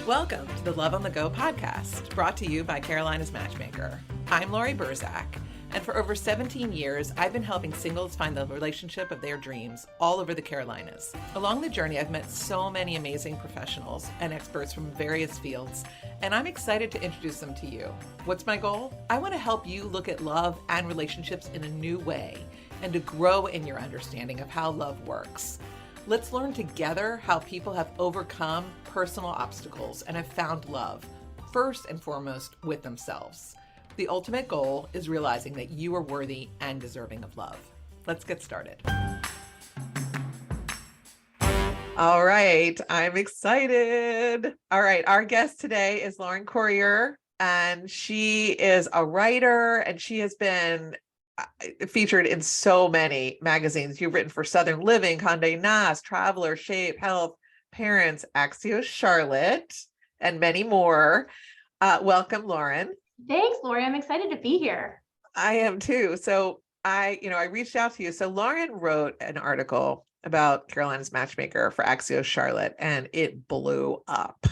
Welcome to the Love on the Go podcast, brought to you by Carolinas Matchmaker. I'm Laurie, and for over 17 years, I've been helping singles find the relationship of their dreams all over the Carolinas. Along the journey, I've met so many amazing professionals and experts from various fields, and I'm excited to introduce them to you. What's my goal? I want to help you look at love and relationships in a new way and to grow in your understanding of how love works. Let's learn together how people have overcome personal obstacles and have found love, first and foremost with themselves. The ultimate goal is realizing that you are worthy and deserving of love. Let's get started. All right, I'm excited. All right, our guest today is Lauren Corriher, and she is a writer, and she has been featured in so many magazines. You've written for Southern Living, Condé Nast Traveler, Shape, Health, Parents, Axios Charlotte, and many more. Welcome, Lauren. Thanks, Laurie. I'm excited to be here. I am too. So I reached out to you. So Lauren wrote an article about Carolinas Matchmaker for Axios Charlotte, and it blew up.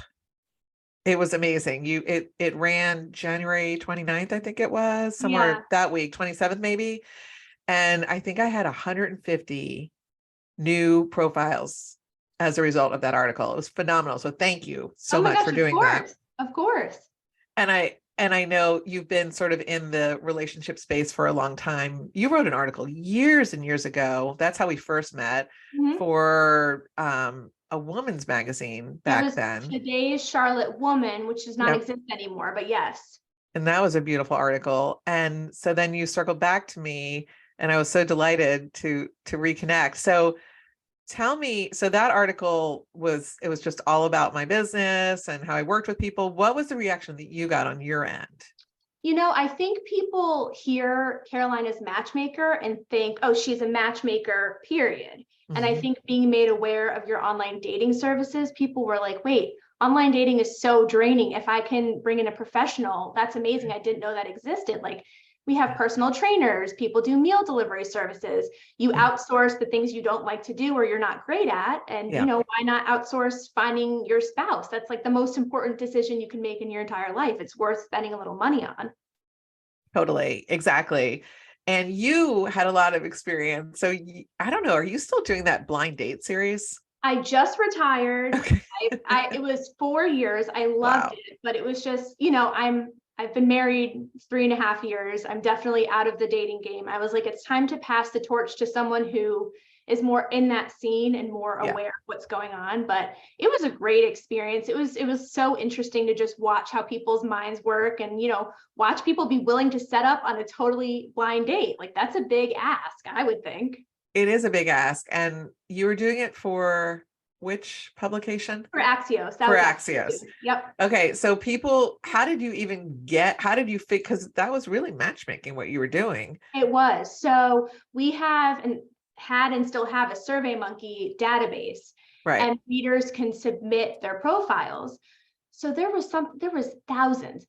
It was amazing. It ran January 29th, I think it was, somewhere that week, 27th maybe. And I think I had 150 new profiles as a result of that article. It was phenomenal. So thank you so much for doing that. Of course. And I know you've been sort of in the relationship space for a long time. You wrote an article years and years ago. That's how we first met for a woman's magazine back then. Today's Charlotte Woman, which does not exist anymore, but yes. And that was a beautiful article. And so then you circled back to me, and I was so delighted to reconnect. So tell me, so that article was just all about my business and how I worked with people. What was the reaction that you got on your end? You know, I think people hear Carolinas Matchmaker and think, oh, she's a matchmaker, period. And I think being made aware of your online dating services, people were like, wait, online dating is so draining. If I can bring in a professional, that's amazing. I didn't know that existed. Like, we have personal trainers, people do meal delivery services. You outsource the things you don't like to do or you're not great at. And, you know, why not outsource finding your spouse? That's like the most important decision you can make in your entire life. It's worth spending a little money on. Totally. Exactly. And you had a lot of experience. So I don't know, are you still doing that blind date series? I just retired. Okay. It was 4 years. I loved it, but it was just, you know, I've been married 3.5 years. I'm definitely out of the dating game. I was like, it's time to pass the torch to someone who is more in that scene and more aware of what's going on. But it was a great experience. It was so interesting to just watch how people's minds work and, you know, watch people be willing to set up on a totally blind date. Like, that's a big ask, I would think. It is a big ask. And you were doing it for which publication? For Axios. For Axios. Yep. Okay. So how did you fit? Because that was really matchmaking what you were doing. It was. So we had and still have a SurveyMonkey database, right? And readers can submit their profiles. So there was thousands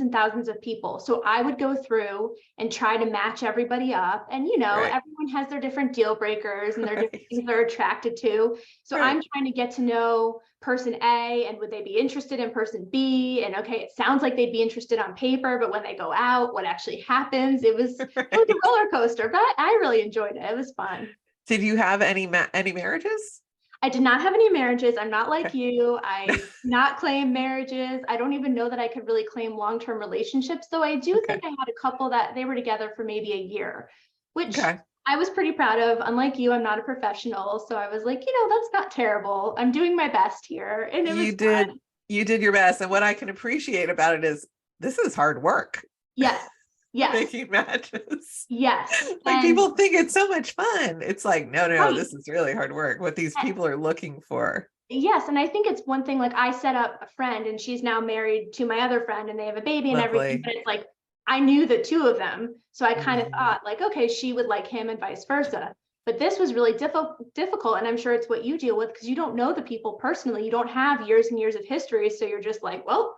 and thousands of people. So I would go through and try to match everybody up. And, you know, everyone has their different deal breakers and their different things they're attracted to. So I'm trying to get to know person A, and would they be interested in person B? And okay, it sounds like they'd be interested on paper, but when they go out, what actually happens? It was a roller coaster, but I really enjoyed it. It was fun. Did you have any marriages? I did not have any marriages. I'm not like you. I do not claim marriages. I don't even know that I could really claim long-term relationships, though I do think I had a couple that they were together for maybe a year, which I was pretty proud of. Unlike you, I'm not a professional. So I was like, you know, that's not terrible. I'm doing my best here. And you did your best. And what I can appreciate about it is this is hard work. Yes. Yes. Making matches. Yes. Like, people think it's so much fun. It's like, no, this is really hard work. What these people are looking for. Yes. And I think it's one thing, like, I set up a friend and she's now married to my other friend and they have a baby and everything. But it's like, I knew the two of them. So I kind of thought like, okay, she would like him and vice versa. But this was really difficult. And I'm sure it's what you deal with because you don't know the people personally. You don't have years and years of history. So you're just like, well,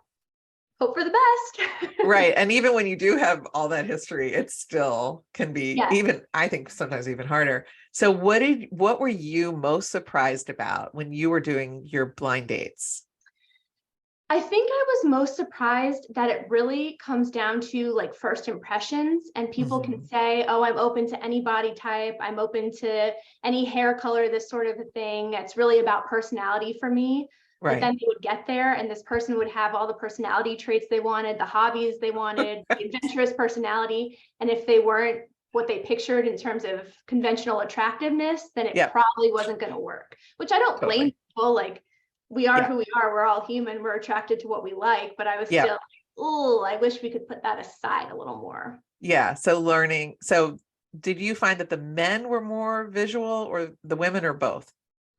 hope for the best. Right. And even when you do have all that history, it still can be even, I think sometimes even harder. So what were you most surprised about when you were doing your blind dates? I think I was most surprised that it really comes down to like first impressions, and people can say, oh, I'm open to any body type. I'm open to any hair color, this sort of a thing. It's really about personality for me. But then they would get there and this person would have all the personality traits they wanted, the hobbies they wanted, the adventurous personality. And if they weren't what they pictured in terms of conventional attractiveness, then it probably wasn't going to work, which I don't blame people. Like, we are who we are. We're all human. We're attracted to what we like. But I was still like, oh, I wish we could put that aside a little more. Yeah. So did you find that the men were more visual or the women, or both?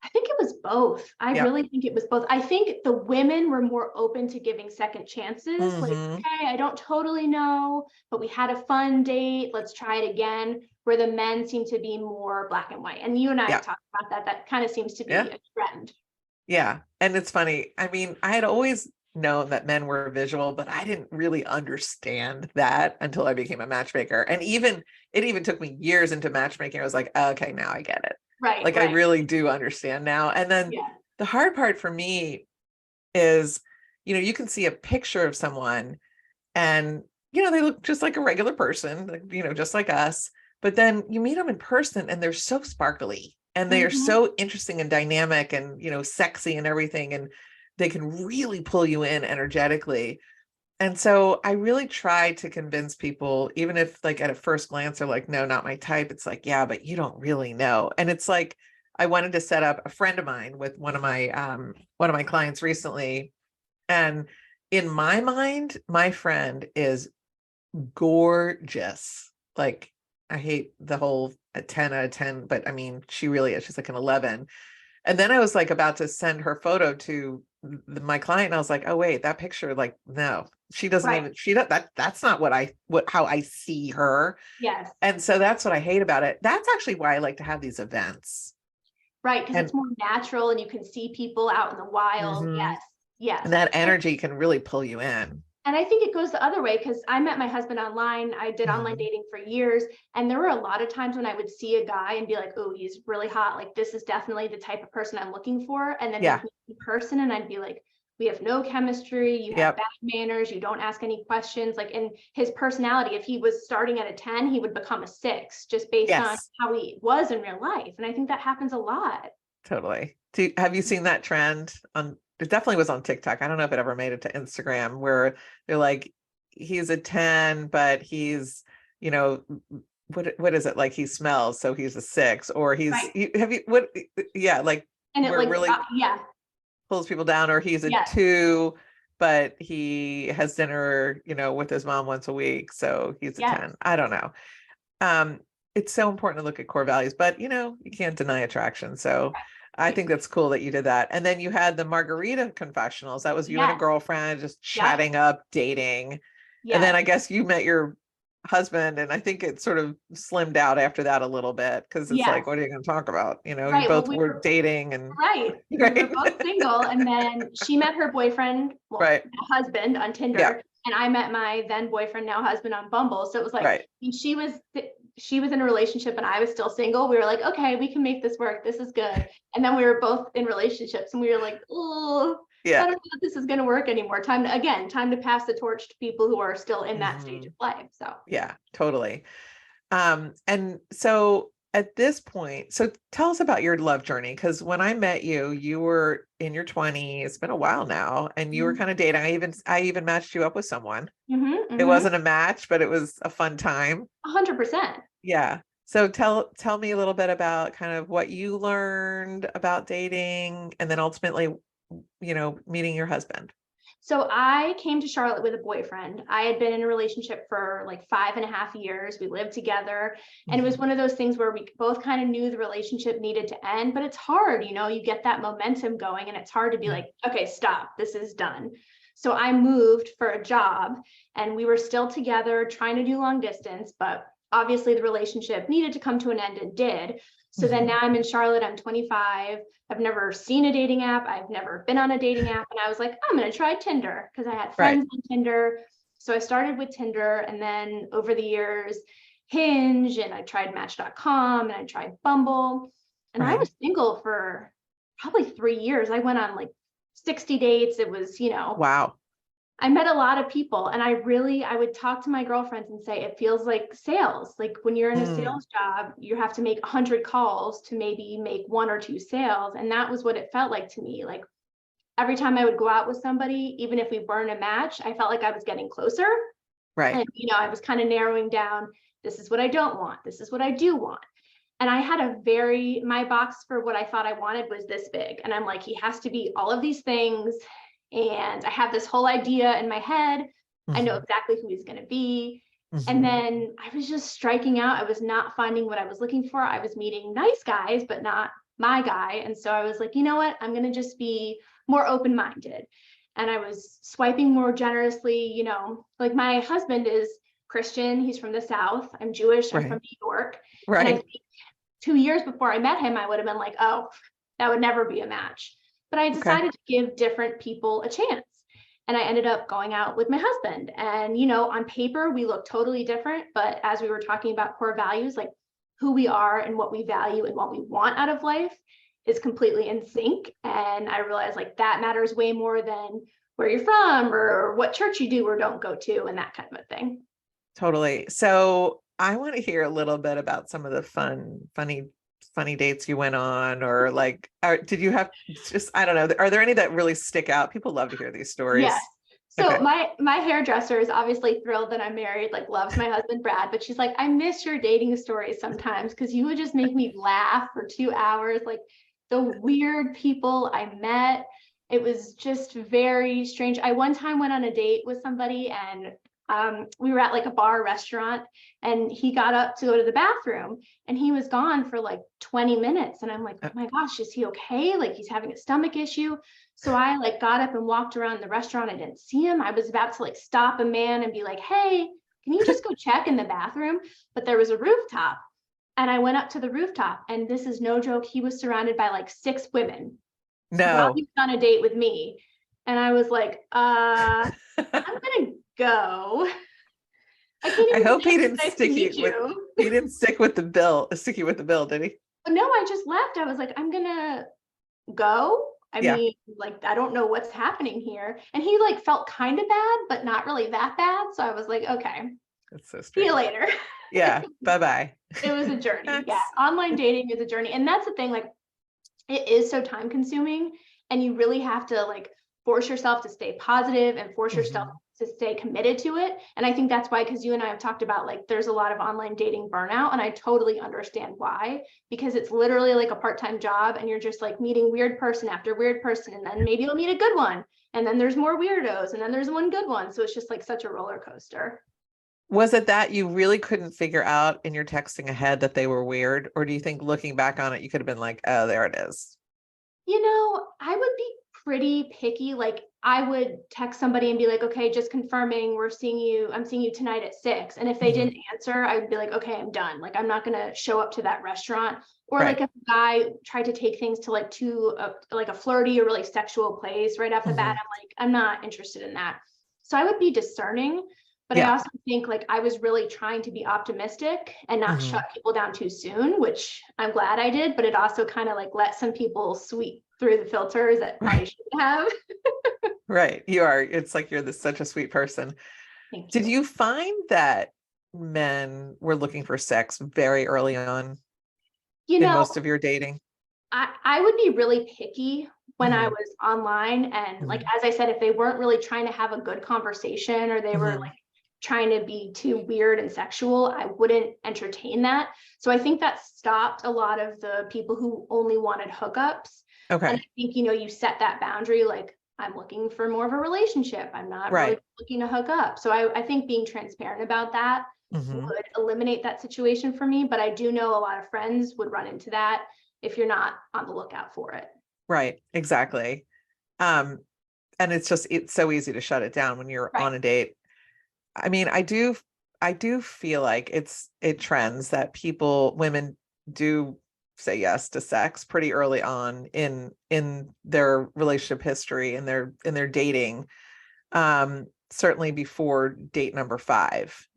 I think it was both. I really think it was both. I think the women were more open to giving second chances. Like, okay, I don't totally know, but we had a fun date. Let's try it again. Where the men seem to be more black and white. And you and I have talked about that. That kind of seems to be a trend. Yeah. And it's funny. I mean, I had always known that men were visual, but I didn't really understand that until I became a matchmaker. And it even took me years into matchmaking. I was like, okay, now I get it. Right. Like, I really do understand now. And then the hard part for me is, you can see a picture of someone and, they look just like a regular person, like, just like us, but then you meet them in person and they're so sparkly and they are so interesting and dynamic and, sexy and everything. And they can really pull you in energetically. And so I really try to convince people, even if like at a first glance, they're like, no, not my type. It's like, yeah, but you don't really know. And it's like, I wanted to set up a friend of mine with one of my clients recently. And in my mind, my friend is gorgeous. Like, I hate the whole 10 out of 10, but I mean, she really is. She's like an 11. And then I was like about to send her photo to my client. And I was like, oh, wait, that picture, like, no, she doesn't even, that's not how I see her. Yes. And so that's what I hate about it. That's actually why I like to have these events. Right. Because it's more natural and you can see people out in the wild. Yes. Yes. And that energy can really pull you in. And I think it goes the other way, because I met my husband online. I did online dating for years. And there were a lot of times when I would see a guy and be like, oh, he's really hot. Like, this is definitely the type of person I'm looking for. And then he'd meet in person and I'd be like, we have no chemistry. You have bad manners. You don't ask any questions. Like, in his personality, if he was starting at a 10, he would become a 6 just based on how he was in real life. And I think that happens a lot. Totally. Have you seen that trend on? It definitely was on TikTok. I don't know if it ever made it to Instagram, where they're like, he's a 10, but he's, what is it? Like, he smells, so he's a 6, or he's, like, and it like, really pulls people down, or he's a 2, but he has dinner, with his mom once a week. So he's a 10. I don't know. It's so important to look at core values, but you can't deny attraction. So I think that's cool that you did that. And then you had the margarita confessionals. That was you and a girlfriend just chatting up, dating. And then I guess you met your husband, and I think it sort of slimmed out after that a little bit, because it's like, what are you going to talk about? You both were dating and we were both single. And then she met her boyfriend, husband, on Tinder. And I met my then boyfriend, now husband, on Bumble. So it was like, she was in a relationship and I was still single. We were like, okay, we can make this work. This is good. And then we were both in relationships and we were like, oh, I don't know if this is going to work anymore. Time to pass the torch to people who are still in that stage of life. So yeah, totally. And so at this point, so tell us about your love journey. Because when I met you, you were in your 20s. It's been a while now, and you were kind of dating. I even matched you up with someone. It wasn't a match, but it was a fun time. 100%. Yeah. So tell me a little bit about kind of what you learned about dating, and then ultimately, meeting your husband. So I came to Charlotte with a boyfriend. I had been in a relationship for like 5.5 years. We lived together. And it was one of those things where we both kind of knew the relationship needed to end, but it's hard, you get that momentum going and it's hard to be like, okay, stop, this is done. So I moved for a job and we were still together trying to do long distance, but obviously the relationship needed to come to an end and did. So then now I'm in Charlotte, I'm 25. I've never seen a dating app. I've never been on a dating app. And I was like, I'm going to try Tinder, because I had friends on Tinder. So I started with Tinder, and then over the years, Hinge, and I tried Match.com, and I tried Bumble. And I was single for probably 3 years. I went on like 60 dates. It was, Wow. I met a lot of people, and I would talk to my girlfriends and say, it feels like sales. Like when you're in a sales job, you have to make 100 calls to maybe make 1 or 2 sales. And that was what it felt like to me. Like every time I would go out with somebody, even if we weren't a match, I felt like I was getting closer. Right. And, I was kind of narrowing down, this is what I don't want. This is what I do want. And I had my box for what I thought I wanted was this big. And I'm like, he has to be all of these things. And I have this whole idea in my head. I know exactly who he's going to be. And then I was just striking out. I was not finding what I was looking for. I was meeting nice guys, but not my guy. And so I was like, you know what? I'm going to just be more open-minded. And I was swiping more generously, like my husband is Christian. He's from the South. I'm Jewish. I'm from New York. Right. And I think 2 years before I met him, I would have been like, oh, that would never be a match. But I decided to give different people a chance. And I ended up going out with my husband. And, on paper, we look totally different. But as we were talking about core values, like who we are and what we value and what we want out of life is completely in sync. And I realized like that matters way more than where you're from or what church you do or don't go to and that kind of a thing. Totally. So I want to hear a little bit about some of the funny dates you went on, or like, did you have just, I don't know, are there any that really stick out? People love to hear these stories. Yes. So my hairdresser is obviously thrilled that I'm married, like loves my husband, Brad, but she's like, I miss your dating stories sometimes because you would just make me laugh for 2 hours. Like the weird people I met, it was just very strange. I one time went on a date with somebody and we were at like a bar restaurant and he got up to go to the bathroom and he was gone for like 20 minutes. And I'm like, oh my gosh, is he okay? Like he's having a stomach issue. So I like got up and walked around the restaurant. I didn't see him. I was about to like stop a man and be like, hey, can you just go check in the bathroom? But there was a rooftop and I went up to the rooftop and this is no joke. He was surrounded by like 6 women. While he was on a date with me. And I was like, I'm going to go. I hope he didn't stick you. He didn't stick with the bill, did he? No, I just left. I was like, I'm gonna go. I mean, like, I don't know what's happening here. And he like felt kind of bad, but not really that bad. So I was like, okay, that's so strange. See you later. Yeah. Bye-bye. It was a journey. Yeah. Online dating is a journey. And that's the thing, like, it is so time consuming and you really have to like force yourself to stay positive and force yourself to stay committed to it. And I think that's why, because you and I have talked about like there's a lot of online dating burnout, and I totally understand why, because it's literally like a part-time job and you're just like meeting weird person after weird person, and then maybe you'll meet a good one, and then there's more weirdos, and then there's one good one. So it's just like such a roller coaster. Was it that you really couldn't figure out in your texting ahead that they were weird? Or do you think looking back on it, you could have been like, oh, there it is? I would be pretty picky. Like I would text somebody and be like, okay, just confirming I'm seeing you tonight at 6. And if they didn't answer, I would be like, okay, I'm done. Like, I'm not going to show up to that restaurant. Or like if a guy tried to take things to like a flirty or really sexual place right off the bat, I'm like, I'm not interested in that. So I would be discerning, but I also think like I was really trying to be optimistic and not shut people down too soon, which I'm glad I did, but it also kind of like let some people sweep through the filters that I shouldn't have. Right. You are. It's like you're such a sweet person. Did you find that men were looking for sex very early on in most of your dating? I would be really picky when I was online. And like, as I said, if they weren't really trying to have a good conversation or they were like trying to be too weird and sexual, I wouldn't entertain that. So I think that stopped a lot of the people who only wanted hookups. Okay. And I think, you set that boundary, like I'm looking for more of a relationship. I'm not really looking to hook up. So I think being transparent about that would eliminate that situation for me. But I do know a lot of friends would run into that if you're not on the lookout for it. Right. Exactly. And it's so easy to shut it down when you're on a date. I mean, I do feel like it trends that women do say yes to sex pretty early on in their relationship history and their dating, certainly before date number 5,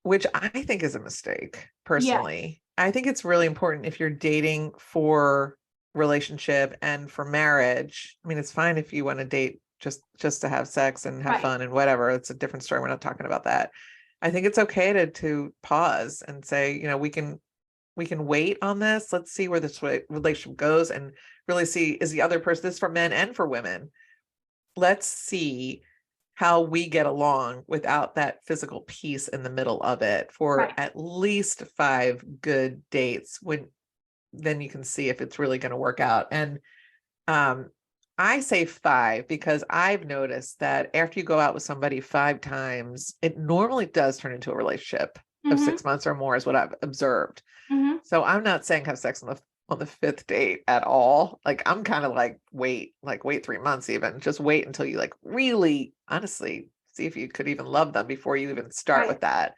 which I think is a mistake personally. I think it's really important if you're dating for relationship and for marriage, I mean, it's fine if you want to date just to have sex and have Right. fun and whatever. It's a different story. We're not talking about that. I think it's okay to pause and say, you know, we can wait on this. Let's see where this relationship goes and really see, is the other person, this is for men and for women. Let's see how we get along without that physical piece in the middle of it for Right. at least 5 good dates, when then you can see if it's really going to work out. And I say 5 because I've noticed that after you go out with somebody 5 times, it normally does turn into a relationship of 6 months or more, is what I've observed. So I'm not saying have sex on the 5th date at all. Like, I'm kind of like, wait 3 months, even just wait until you like really honestly see if you could even love them before you even start Right. with that.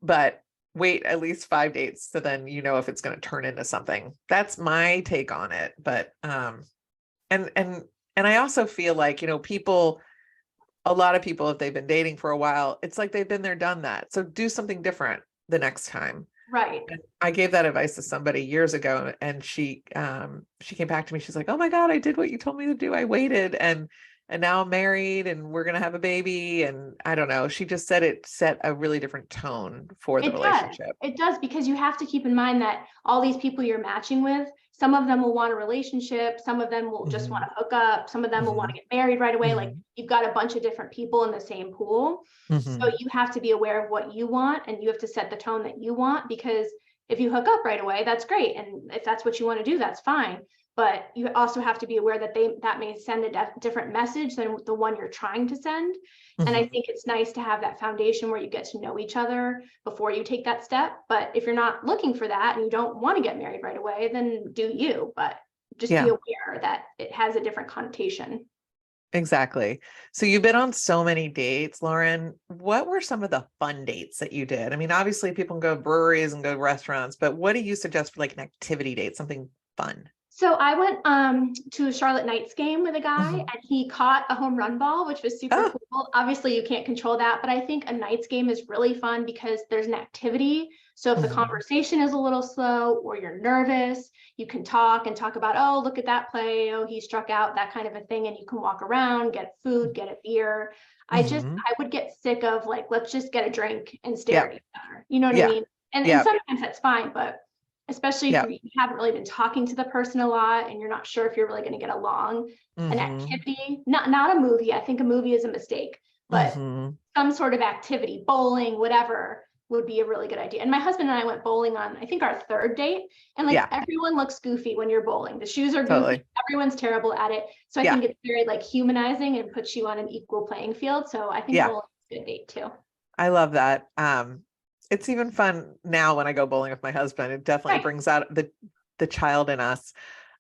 But wait at least 5 dates, so then you know if it's going to turn into something. That's my take on it. But and I also feel like, you know, a lot of people, if they've been dating for a while, it's like they've been there, done that. So do something different the next time. Right. And I gave that advice to somebody years ago, and she came back to me. She's like, "Oh my God, I did what you told me to do. I waited, and now I'm married and we're going to have a baby." And I don't know. She just said it set a really different tone for the It does. relationship. It does, because you have to keep in mind that all these people you're matching with, some of them will want a relationship, some of them will just want to hook up, some of them will want to get married right away. Like, you've got a bunch of different people in the same pool. So you have to be aware of what you want, and you have to set the tone that you want, because if you hook up right away, that's great. And if that's what you want to do, that's fine. But you also have to be aware that that may send a different message than the one you're trying to send. And I think it's nice to have that foundation where you get to know each other before you take that step. But if you're not looking for that and you don't want to get married right away, then do you, but just be aware that it has a different connotation. Exactly. So you've been on so many dates, Lauren. What were some of the fun dates that you did? I mean, obviously people can go to breweries and go to restaurants, but what do you suggest for like an activity date, something fun? So I went to a Charlotte Knights game with a guy, and he caught a home run ball, which was super cool. Obviously, you can't control that, but I think a Knights game is really fun because there's an activity. So if the conversation is a little slow or you're nervous, you can talk about, oh, look at that play. Oh, he struck out, that kind of a thing. And you can walk around, get food, get a beer. I would get sick of like, let's just get a drink and stare at each other. You know what I mean? And sometimes that's fine, but especially if you haven't really been talking to the person a lot and you're not sure if you're really going to get along. An activity, not a movie. I think a movie is a mistake, but some sort of activity, bowling, whatever, would be a really good idea. And my husband and I went bowling on, I think, our 3rd date, and like everyone looks goofy when you're bowling. The shoes are goofy. Everyone's terrible at it. So I think it's very like humanizing and puts you on an equal playing field. So I think bowling is a good date too. I love that. It's even fun now when I go bowling with my husband. It definitely brings out the child in us.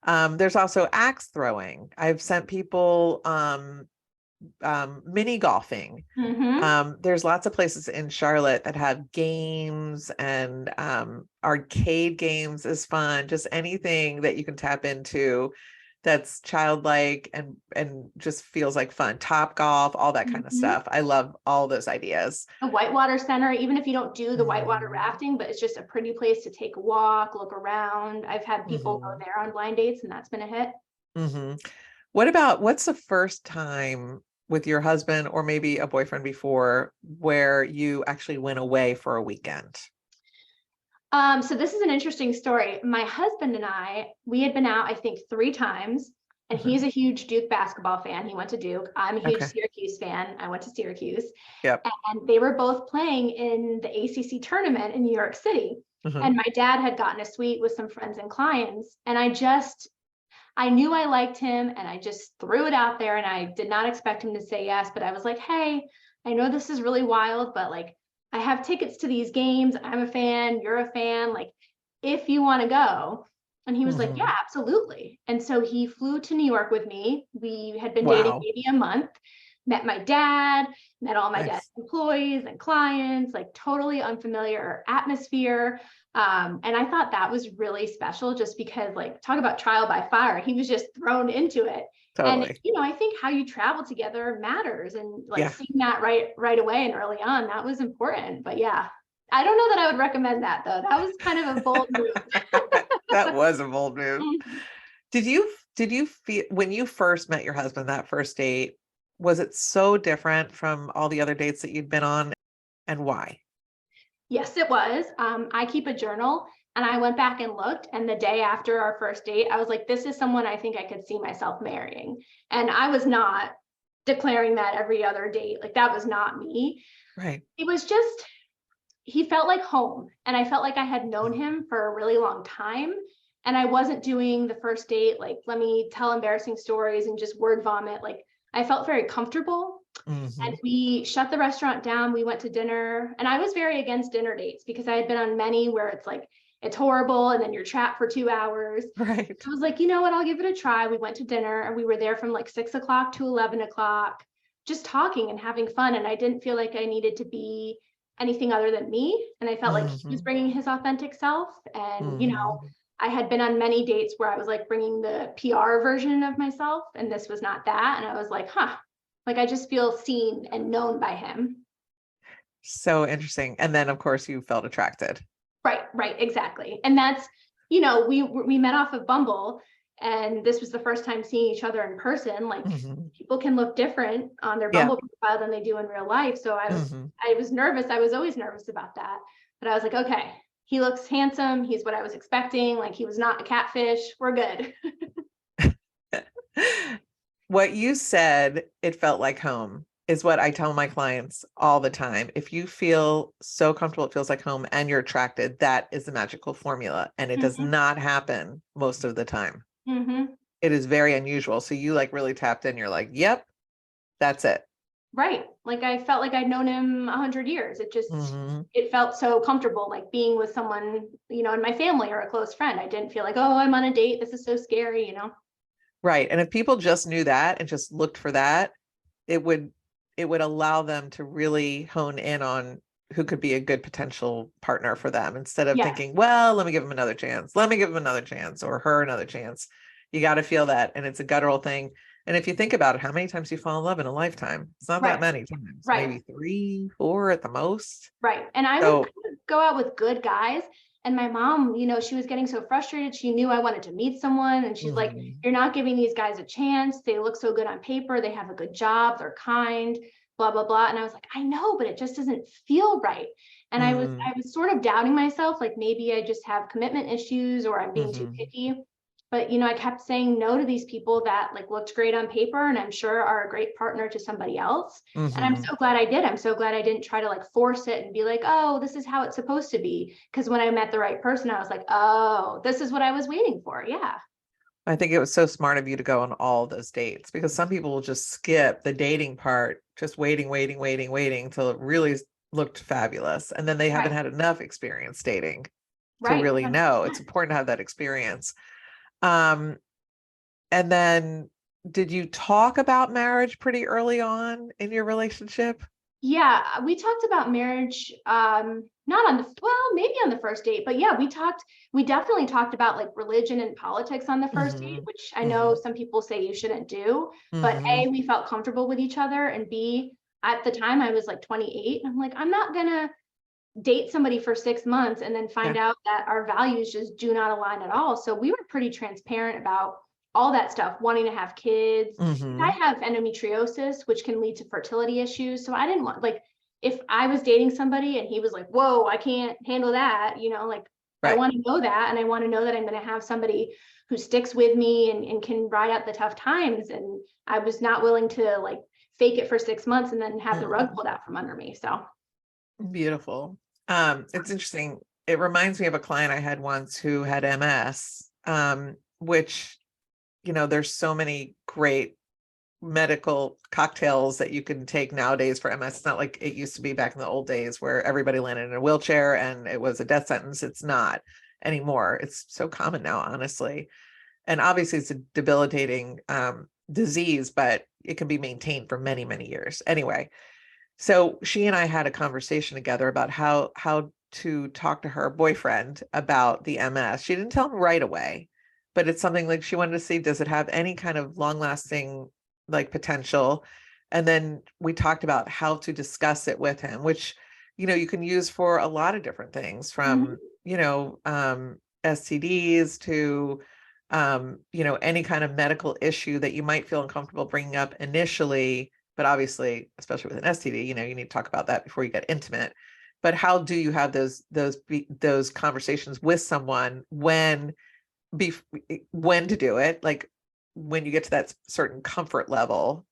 There's also axe throwing. I've sent people mini golfing. There's lots of places in Charlotte that have games, and arcade games is fun. Just anything that you can tap into that's childlike and just feels like fun. Top golf, all that kind of stuff. I love all those ideas. The Whitewater Center, even if you don't do the whitewater rafting, but it's just a pretty place to take a walk, look around. I've had people go there on blind dates, and that's been a hit. What's the first time with your husband or maybe a boyfriend before where you actually went away for a weekend? So this is an interesting story. My husband and we had been out, I think, 3 times, and he's a huge Duke basketball fan. He went to Duke. I'm a huge Syracuse fan. I went to Syracuse. And they were both playing in the ACC tournament in New York City. And my dad had gotten a suite with some friends and clients. And I knew I liked him, and I just threw it out there, and I did not expect him to say yes, but I was like, hey, I know this is really wild, but like, I have tickets to these games. I'm a fan. You're a fan. Like, if you want to go. And he was like, yeah, absolutely. And so he flew to New York with me. We had been dating maybe a month, met my dad, met all my dad's employees and clients, like totally unfamiliar atmosphere. And I thought that was really special just because, like, talk about trial by fire. He was just thrown into it. And, I think how you travel together matters, and like seeing that right away and early on, that was important. But I don't know that I would recommend that though. That was kind of a bold move. That was a bold move. Did you feel when you first met your husband, that first date, was it so different from all the other dates that you'd been on, and why? Yes, it was. I keep a journal and I went back and looked. And the day after our first date, I was like, this is someone I think I could see myself marrying. And I was not declaring that every other date. Like that was not me. Right. It was just, he felt like home. And I felt like I had known him for a really long time. And I wasn't doing the first date, like, let me tell embarrassing stories and just word vomit. Like I felt very comfortable. Mm-hmm. And we shut the restaurant down. We went to dinner. And I was very against dinner dates because I had been on many where it's like, it's horrible. And then you're trapped for 2 hours. Right. I was like, you know what? I'll give it a try. We went to dinner and we were there from like 6 o'clock to 11 o'clock, just talking and having fun. And I didn't feel like I needed to be anything other than me. And I felt like he was Mm-hmm. bringing his authentic self. And, Mm-hmm. I had been on many dates where I was like bringing the PR version of myself. And this was not that. And I was like, huh, like I just feel seen and known by him. So interesting. And then of course you felt attracted. Right, exactly. And that's, we met off of Bumble, and this was the first time seeing each other in person. Like Mm-hmm. people can look different on their Yeah. Bumble profile than they do in real life. So Mm-hmm. I was nervous. I was always nervous about that. But I was like, okay, he looks handsome. He's what I was expecting. Like he was not a catfish. We're good. What you said, it felt like home, is what I tell my clients all the time. If you feel so comfortable, it feels like home, and you're attracted, that is the magical formula. And it does Mm-hmm. not happen most of the time. Mm-hmm. It is very unusual. So you like really tapped in. You're like, yep, that's it. Right. Like I felt like I'd known him 100 years. Mm-hmm. It felt so comfortable, like being with someone, in my family or a close friend. I didn't feel like, oh, I'm on a date. This is so scary. Right. And if people just knew that and just looked for that, it would allow them to really hone in on who could be a good potential partner for them, instead of Yes. thinking, well, let me give him another chance. Let me give him another chance, or her another chance. You got to feel that. And it's a guttural thing. And if you think about it, how many times you fall in love in a lifetime? It's not that Right. many times, Right. maybe 3, 4 at the most. Right. And I would So, kind of go out with good guys. And my mom, she was getting so frustrated. She knew I wanted to meet someone. And she's like, mhm, you're not giving these guys a chance. They look so good on paper. They have a good job. They're kind, blah, blah, blah. And I was like, I know, but it just doesn't feel right. And I was, mhm, I was sort of doubting myself, like maybe I just have commitment issues or I'm being too mhm, picky. But I kept saying no to these people that like looked great on paper and I'm sure are a great partner to somebody else. And I'm mhm. so glad I did. I'm so glad I didn't try to like force it and be like, oh, this is how it's supposed to be. Because when I met the right person, I was like, oh, this is what I was waiting for. Yeah. I think it was so smart of you to go on all those dates, because some people will just skip the dating part, just waiting, waiting, waiting, waiting till it really looked fabulous. And then they haven't Right. had enough experience dating to Right. really know. It's 100%. important to have that experience. Um, and then did you talk about marriage pretty early on in your relationship? Yeah, we talked about marriage, not on maybe on the first date, but yeah, we definitely talked about like religion and politics on the first date, Mm-hmm. which I know Mm-hmm. some people say you shouldn't do, but Mm-hmm. A, we felt comfortable with each other, and B, at the time I was like 28, and I'm like, I'm not gonna date somebody for 6 months and then Yeah. find out that our values just do not align at all. So we were pretty transparent about all that stuff, wanting to have kids. I Mm-hmm. have endometriosis, which can lead to fertility issues. So I didn't want, like, if I was dating somebody and he was like, whoa, I can't handle that, like I Right. want to know that. And I want to know that I'm going to have somebody who sticks with me and can ride out the tough times. And I was not willing to like fake it for 6 months and then have the rug Mm-hmm. pulled out from under me. So, Beautiful. It's interesting. It reminds me of a client I had once who had MS, which, there's so many great medical cocktails that you can take nowadays for MS. It's not like it used to be back in the old days where everybody landed in a wheelchair and it was a death sentence. It's not anymore. It's so common now, honestly. And obviously it's a debilitating disease, but it can be maintained for many, many years. Anyway, so she and I had a conversation together about how to talk to her boyfriend about the MS. She didn't tell him right away, but it's something like she wanted to see, does it have any kind of long lasting like potential? And then we talked about how to discuss it with him, which you can use for a lot of different things, from mhm. STDs to any kind of medical issue that you might feel uncomfortable bringing up initially, but obviously, especially with an STD, you need to talk about that before you get intimate. But how do you have those conversations with someone when to do it? Like when you get to that certain comfort level,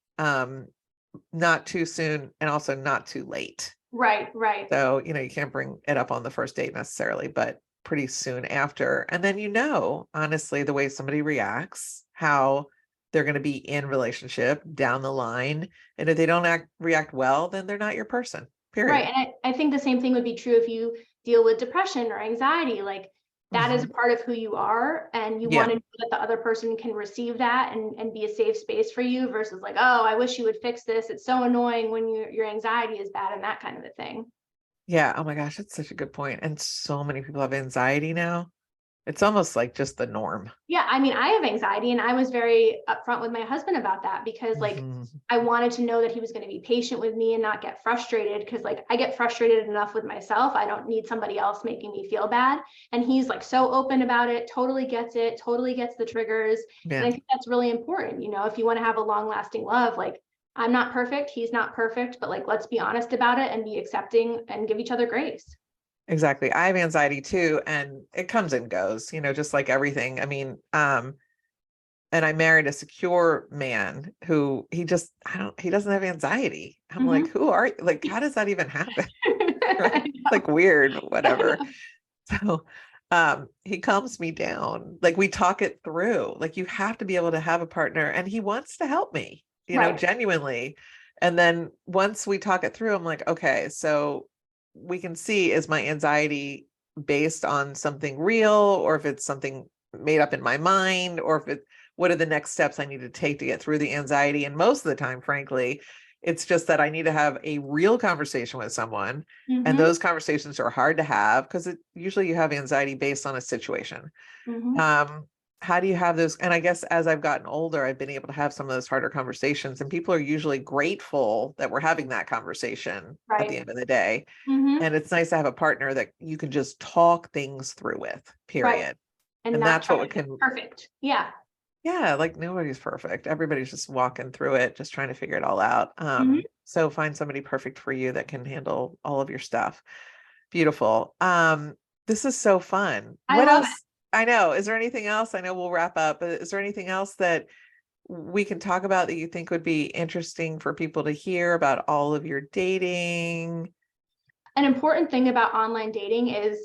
not too soon and also not too late. Right. So, you can't bring it up on the first date necessarily, but pretty soon after. And then, honestly, the way somebody reacts, how they're going to be in relationship down the line. And if they don't react well, then they're not your person, period. Right. And I think the same thing would be true if you deal with depression or anxiety. Like that is a part of who you are, and you want to know that the other person can receive that and be a safe space for you, versus like, oh, I wish you would fix this. It's so annoying when your anxiety is bad, and that kind of a thing. Yeah. Oh my gosh, that's such a good point. And so many people have anxiety now. It's almost like just the norm. Yeah, I mean, I have anxiety, and I was very upfront with my husband about that, because like I wanted to know that he was going to be patient with me and not get frustrated, because like I get frustrated enough with myself. I don't need somebody else making me feel bad. And he's like so open about it, totally gets the triggers. And I think that's really important. If you want to have a long lasting love, like I'm not perfect, he's not perfect, but like let's be honest about it and be accepting and give each other grace. Exactly. I have anxiety too, and it comes and goes, just like everything. I mean, and I married a secure man who he doesn't have anxiety. I'm like, who are you? Like, how does that even happen? Right? Like weird, whatever. So, he calms me down. Like we talk it through. Like you have to be able to have a partner, and he wants to help me, genuinely. And then once we talk it through, I'm like, okay, so we can see, is my anxiety based on something real, or if it's something made up in my mind, or what are the next steps I need to take to get through the anxiety? And most of the time, frankly, it's just that I need to have a real conversation with someone. And those conversations are hard to have because usually you have anxiety based on a situation. How do you have those? And I guess as I've gotten older, I've been able to have some of those harder conversations, and people are usually grateful that we're having that conversation at the end of the day. And it's nice to have a partner that you can just talk things through with, period. And that's what can perfect. Yeah. Like nobody's perfect. Everybody's just walking through it, just trying to figure it all out. So find somebody perfect for you that can handle all of your stuff. Beautiful. This is so fun. What else? I know. Is there anything else? I know we'll wrap up, but is there anything else that we can talk about that you think would be interesting for people to hear about all of your dating? An important thing about online dating is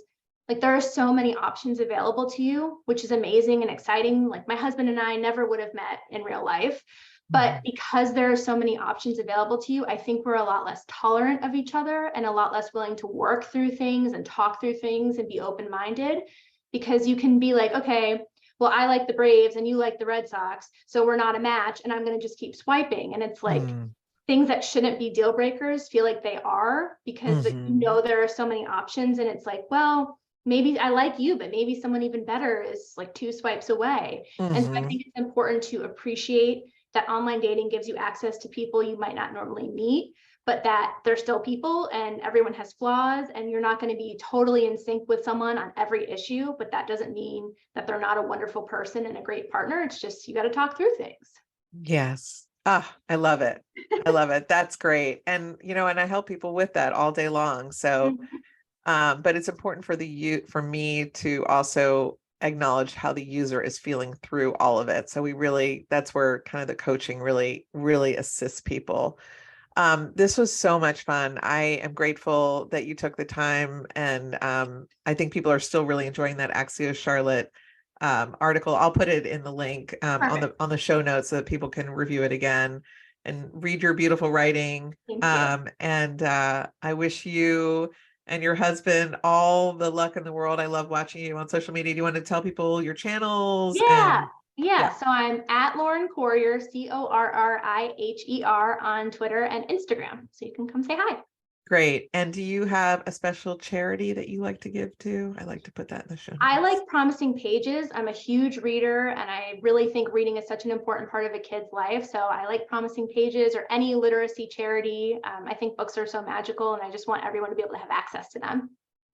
like there are so many options available to you, which is amazing and exciting. Like my husband and I never would have met in real life, but because there are so many options available to you, I think we're a lot less tolerant of each other and a lot less willing to work through things and talk through things and be open-minded, because you can be like, okay, well, I like the Braves and you like the Red Sox, so we're not a match, and I'm going to just keep swiping. And it's like things that shouldn't be deal breakers feel like they are, because there are so many options, and it's like, well, maybe I like you, but maybe someone even better is like 2 swipes away. And so I think it's important to appreciate that online dating gives you access to people you might not normally meet, but that they're still people and everyone has flaws, and you're not going to be totally in sync with someone on every issue, but that doesn't mean that they're not a wonderful person and a great partner. It's just, you got to talk through things. Yes. I love it. I love it. That's great. And, and I help people with that all day long. So, but it's important for me to also acknowledge how the user is feeling through all of it. So that's where kind of the coaching really, really assists people. This was so much fun. I am grateful that you took the time, and I think people are still really enjoying that Axios Charlotte article. I'll put it in the link on the show notes so that people can review it again and read your beautiful writing. And I wish you and your husband all the luck in the world. I love watching you on social media. Do you want to tell people your channels? Yeah. So I'm at Lauren Corriher, Corriher on Twitter and Instagram. So you can come say hi. Great. And do you have a special charity that you like to give to? I like to put that in the show notes. I like Promising Pages. I'm a huge reader, and I really think reading is such an important part of a kid's life. So I like Promising Pages or any literacy charity. I think books are so magical, and I just want everyone to be able to have access to them.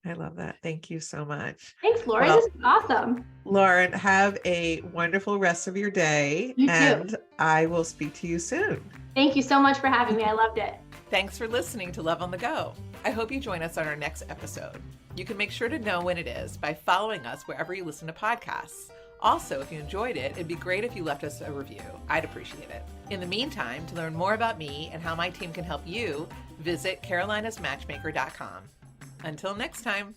I love that. Thank you so much. Thanks, Laurie. Well, This is awesome. Lauren, have a wonderful rest of your day. You too. And I will speak to you soon. Thank you so much for having me. I loved it. Thanks for listening to Love on the Go. I hope you join us on our next episode. You can make sure to know when it is by following us wherever you listen to podcasts. Also, if you enjoyed it, it'd be great if you left us a review. I'd appreciate it. In the meantime, to learn more about me and how my team can help you, visit carolinasmatchmaker.com. Until next time.